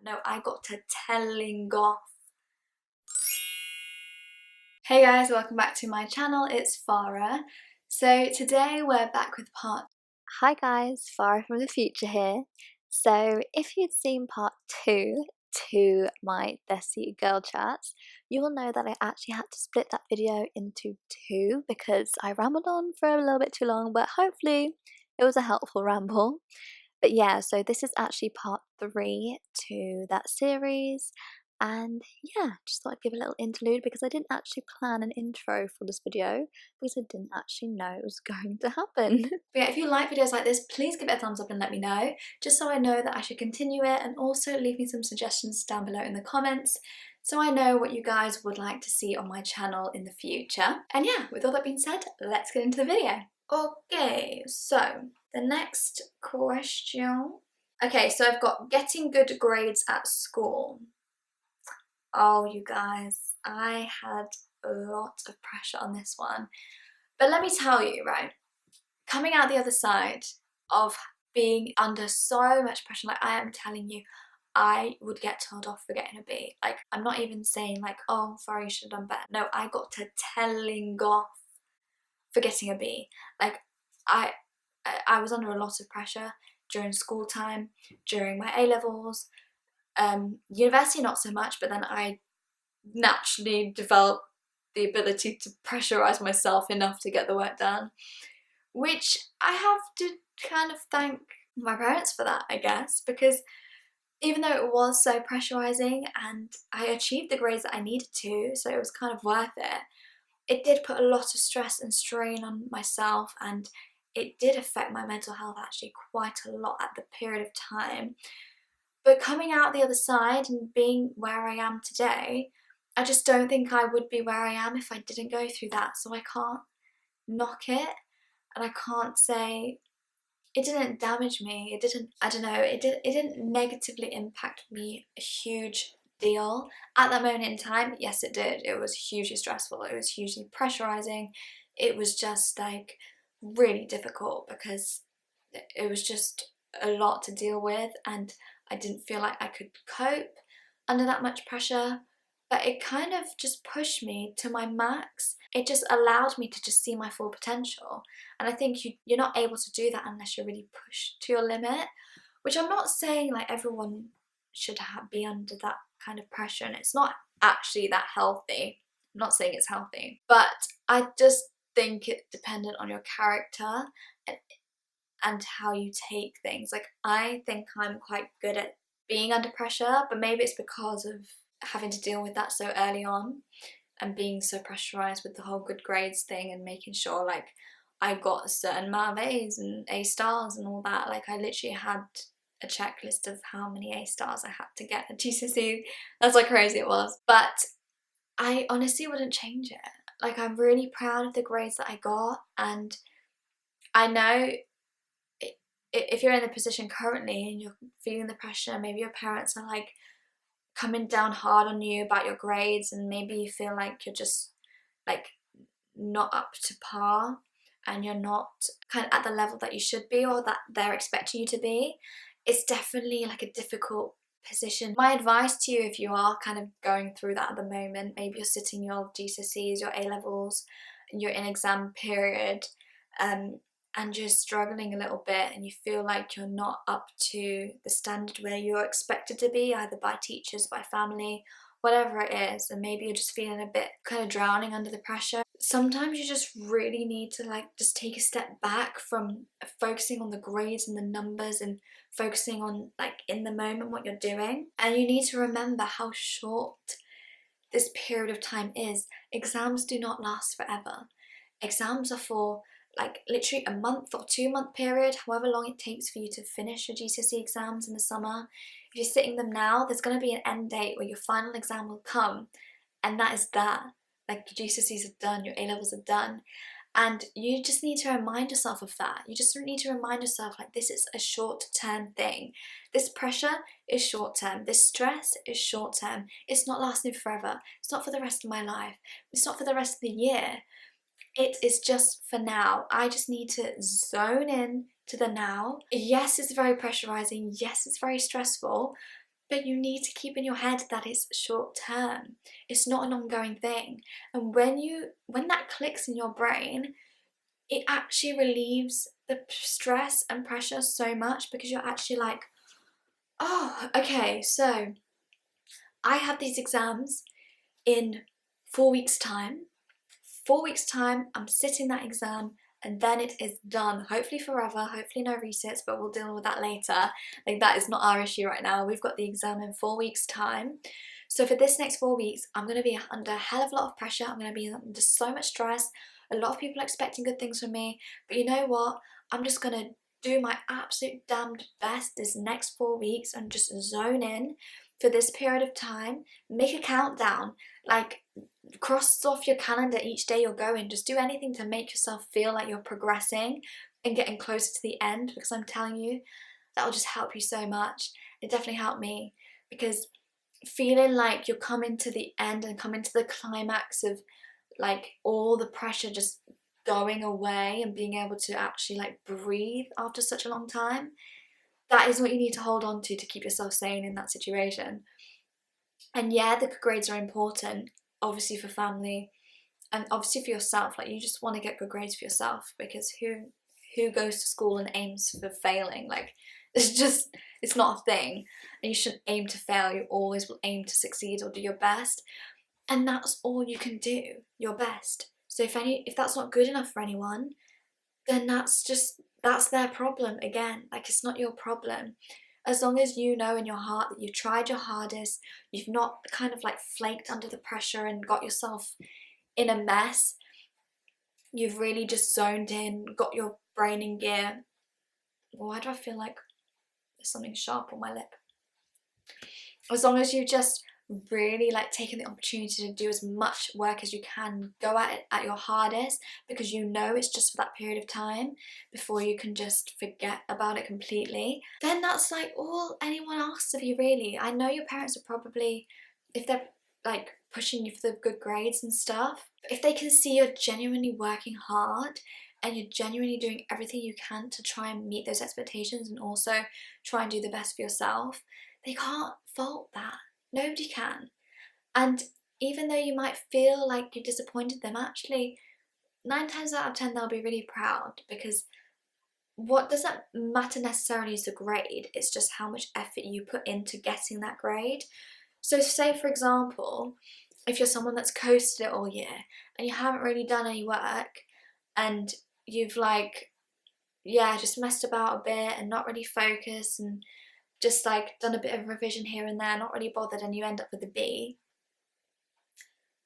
No, I got to telling off. Hey guys, welcome back to my channel. It's Farah. So today we're back with part. Hi guys, Farah from the future here. So if you'd seen part 2 to my Desi girl chats, you will know that I actually had to split that video into 2 because I rambled on for a little bit too long, but hopefully it was a helpful ramble. But yeah, so this is actually part 3 to that series. And yeah, just thought I'd give a little interlude because I didn't actually plan an intro for this video because I didn't actually know it was going to happen. But yeah, if you like videos like this, please give it a thumbs up and let me know, just so I know that I should continue it, and also leave me some suggestions down below in the comments so I know what you guys would like to see on my channel in the future. And yeah, with all that being said, let's get into the video. Okay, so the next question. Okay, so I've got getting good grades at school. Oh, you guys, I had a lot of pressure on this one. But let me tell you, right, coming out the other side of being under so much pressure, like I am telling you, I would get told off for getting a B. Like, I'm not even saying like, oh, sorry, you should have done better. No, I got to telling off for getting a B. Like, I was under a lot of pressure during school time, during my A-levels, university not so much, but then I naturally developed the ability to pressurize myself enough to get the work done, which I have to kind of thank my parents for that, I guess, because even though it was so pressurizing and I achieved the grades that I needed to, so it was kind of worth it, it did put a lot of stress and strain on myself, and it did affect my mental health actually quite a lot at the period of time. But coming out the other side and being where I am today, I just don't think I would be where I am if I didn't go through that. So I can't knock it, and I can't say it didn't damage me. It didn't, I don't know, it didn't negatively impact me a huge deal. At that moment in time, yes it did. It was hugely stressful. It was hugely pressurizing. It was just like really difficult because it was just a lot to deal with, and I didn't feel like I could cope under that much pressure. But it kind of just pushed me to my max. It just allowed me to just see my full potential. And I think you're not able to do that unless you're really pushed to your limit, which I'm not saying like everyone should be under that kind of pressure, and it's not actually that healthy. I'm not saying it's healthy, but I just think it's dependent on your character and how you take things. Like, I think I'm quite good at being under pressure, but maybe it's because of having to deal with that so early on and being so pressurized with the whole good grades thing and making sure like I got a certain amount of A's and A stars and all that. Like, I literally had a checklist of how many A stars I had to get at GCSE. That's how crazy it was. But I honestly wouldn't change it. Like, I'm really proud of the grades that I got, and I know if you're in the position currently and you're feeling the pressure, maybe your parents are like coming down hard on you about your grades, and maybe you feel like you're just like not up to par and you're not kind of at the level that you should be or that they're expecting you to be. It's definitely like a difficult position. My advice to you, if you are kind of going through that at the moment, maybe you're sitting your GCSEs, your A-levels, and you're in exam period, and you're struggling a little bit and you feel like you're not up to the standard where you're expected to be, either by teachers, by family, whatever it is, and maybe you're just feeling a bit kind of drowning under the pressure. Sometimes you just really need to like just take a step back from focusing on the grades and the numbers and focusing on like in the moment what you're doing, and you need to remember how short this period of time is. Exams do not last forever. Exams are for like literally a month or 2 month period, however long it takes for you to finish your GCSE exams in the summer. If you're sitting them now, there's going to be an end date where your final exam will come, and that is that. Like, your GCSEs are done, your A-levels are done, and you just need to remind yourself of that. You just need to remind yourself like this is a short-term thing. This pressure is short-term. This stress is short-term. It's not lasting forever. It's not for the rest of my life. It's not for the rest of the year. It is just for now. I just need to zone in to the now. Yes, it's very pressurizing. Yes, it's very stressful. But you need to keep in your head that it's short term. It's not an ongoing thing. And when that clicks in your brain, it actually relieves the stress and pressure so much, because you're actually like, oh, okay, so I have these exams in 4 weeks' time. 4 weeks' time, I'm sitting that exam, and then it is done. Hopefully forever, hopefully no resets, but we'll deal with that later. Like, that is not our issue right now. We've got the exam in 4 weeks' time. So for this next 4 weeks, I'm going to be under a hell of a lot of pressure. I'm going to be under so much stress. A lot of people are expecting good things from me. But you know what? I'm just going to do my absolute damned best this next 4 weeks and just zone in for this period of time. Make a countdown. Like, cross off your calendar each day you're going. Just do anything to make yourself feel like you're progressing and getting closer to the end, because I'm telling you, that will just help you so much. It definitely helped me, because feeling like you're coming to the end and coming to the climax of like all the pressure just going away and being able to actually like breathe after such a long time, that is what you need to hold on to keep yourself sane in that situation. And yeah, the grades are important, obviously for family and obviously for yourself. Like, you just want to get good grades for yourself, because who goes to school and aims for failing? Like, it's not a thing. And you shouldn't aim to fail. You always will aim to succeed or do your best, and that's all you can do, your best. So if that's not good enough for anyone, then that's their problem again. Like, it's not your problem. As long as you know in your heart that you've tried your hardest, you've not kind of like flaked under the pressure and got yourself in a mess, you've really just zoned in, got your brain in gear. Why do I feel like there's something sharp on my lip? As long as you just really like taking the opportunity to do as much work as you can, go at it at your hardest, because you know it's just for that period of time before you can just forget about it completely, then that's like all anyone asks of you, really. I know your parents are probably, if they're like pushing you for the good grades and stuff, if they can see you're genuinely working hard and you're genuinely doing everything you can to try and meet those expectations and also try and do the best for yourself, they can't fault that. Nobody can. And even though you might feel like you disappointed them, actually 9 times out of 10 they'll be really proud, because what doesn't matter necessarily is the grade, it's just how much effort you put into getting that grade. So say for example, if you're someone that's coasted it all year and you haven't really done any work, and you've like, yeah, just messed about a bit and not really focused and just like done a bit of revision here and there, not really bothered, and you end up with a B,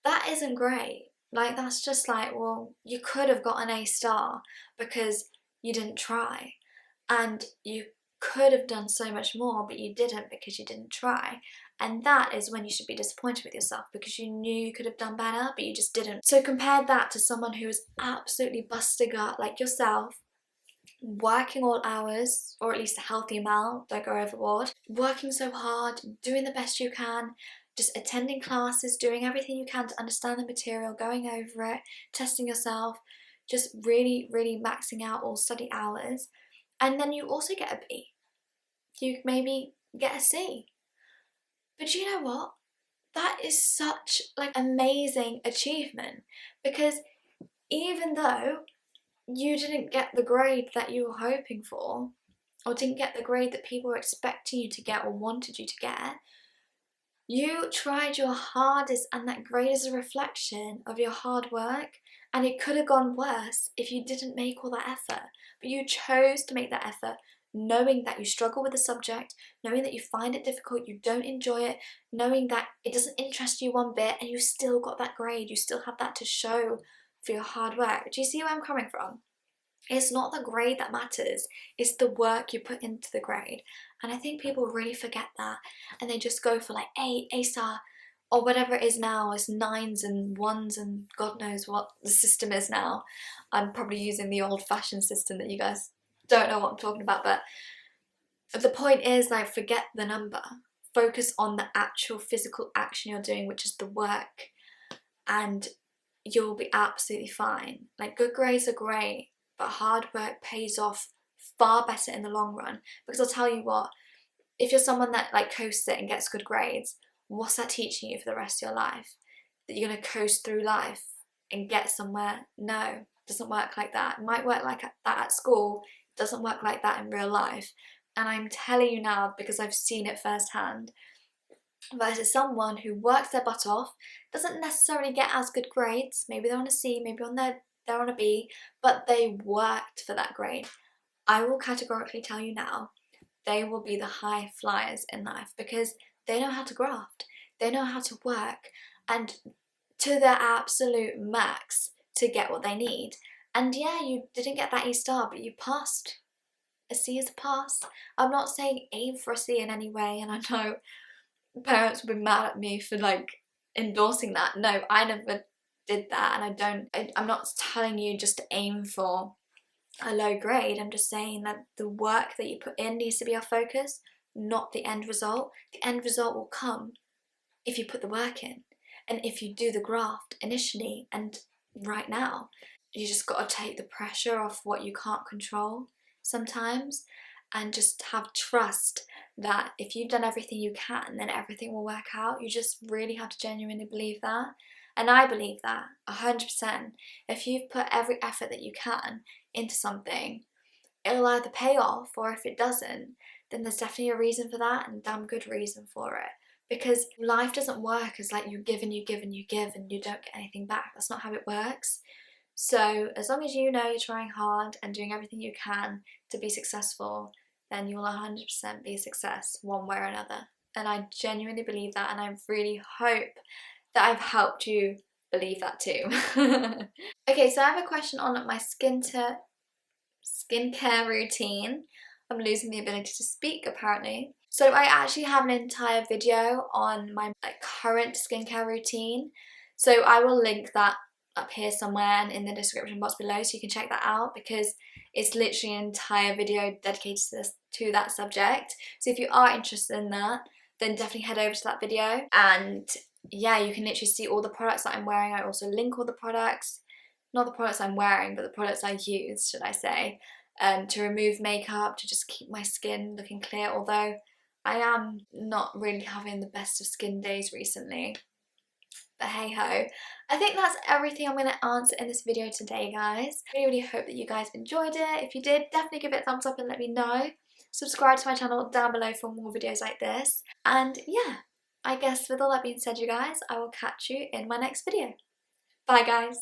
that isn't great. Like, that's just like, well, you could have got an A star because you didn't try, and you could have done so much more, but you didn't because you didn't try. And that is when you should be disappointed with yourself, because you knew you could have done better, but you just didn't. So compare that to someone who is absolutely busting up, like yourself, working all hours, or at least a healthy amount, don't go overboard, working so hard, doing the best you can, just attending classes, doing everything you can to understand the material, going over it, testing yourself, just really, really maxing out all study hours. And then you also get a B. You maybe get a C. But you know what? That is such like amazing achievement, because even though you didn't get the grade that you were hoping for, or didn't get the grade that people were expecting you to get or wanted you to get, you tried your hardest, and that grade is a reflection of your hard work. And it could have gone worse if you didn't make all that effort, but you chose to make that effort, knowing that you struggle with the subject, knowing that you find it difficult, you don't enjoy it, knowing that it doesn't interest you one bit, and you still got that grade. You still have that to show for your hard work. Do you see where I'm coming from? It's not the grade that matters, it's the work you put into the grade. And I think people really forget that, and they just go for like A star, or whatever it is now, it's 9s and 1s and God knows what the system is now. I'm probably using the old-fashioned system that you guys don't know what I'm talking about, but the point is, like, forget the number. Focus on the actual physical action you're doing, which is the work, and you'll be absolutely fine. Like, good grades are great, but hard work pays off far better in the long run. Because I'll tell you what, If you're someone that like coasts it and gets good grades, what's that teaching you for the rest of your life? That you're going to coast through life and get somewhere? No, it doesn't work like that. It might work like that at school, it doesn't work like that in real life. And I'm telling you now because I've seen it firsthand, versus someone who works their butt off, doesn't necessarily get as good grades, maybe they're on a C, maybe they're on a B, but they worked for that grade. I will categorically tell you now, they will be the high flyers in life because they know how to graft, they know how to work, and to their absolute max to get what they need. And yeah, you didn't get that A star, but you passed. A C is a pass. I'm not saying aim for a C in any way, and I know parents would be mad at me for like endorsing that. No, I never did that, and I'm not telling you just to aim for a low grade. I'm just saying that the work that you put in needs to be our focus, not the end result. The end result will come if you put the work in and if you do the graft initially and right now. You just got to take the pressure off what you can't control sometimes and just have trust that if you've done everything you can, then everything will work out. You just really have to genuinely believe that. And I believe that 100%. If you've put every effort that you can into something, it'll either pay off, or if it doesn't, then there's definitely a reason for that, and a damn good reason for it. Because life doesn't work as like you give and you give and you give and you don't get anything back. That's not how it works. So as long as you know you're trying hard and doing everything you can to be successful, then you'll 100% be a success one way or another. And I genuinely believe that, and I really hope that I've helped you believe that too. Okay, so I have a question on my skincare routine. I'm losing the ability to speak apparently. So I actually have an entire video on my current skincare routine. So I will link that up here somewhere and in the description box below so you can check that out, because it's literally an entire video dedicated to that subject. So if you are interested in that, then definitely head over to that video, and yeah, you can literally see all the products that I'm wearing. I also link all the products, not the products I'm wearing, but the products I use, should I say, to remove makeup, to just keep my skin looking clear, although I am not really having the best of skin days recently. But hey ho. I think that's everything I'm going to answer in this video today, guys. I really hope that you guys enjoyed it. If you did, definitely give it a thumbs up and let me know. Subscribe to my channel down below for more videos like this. And yeah, I guess with all that being said, you guys, I will catch you in my next video. Bye guys.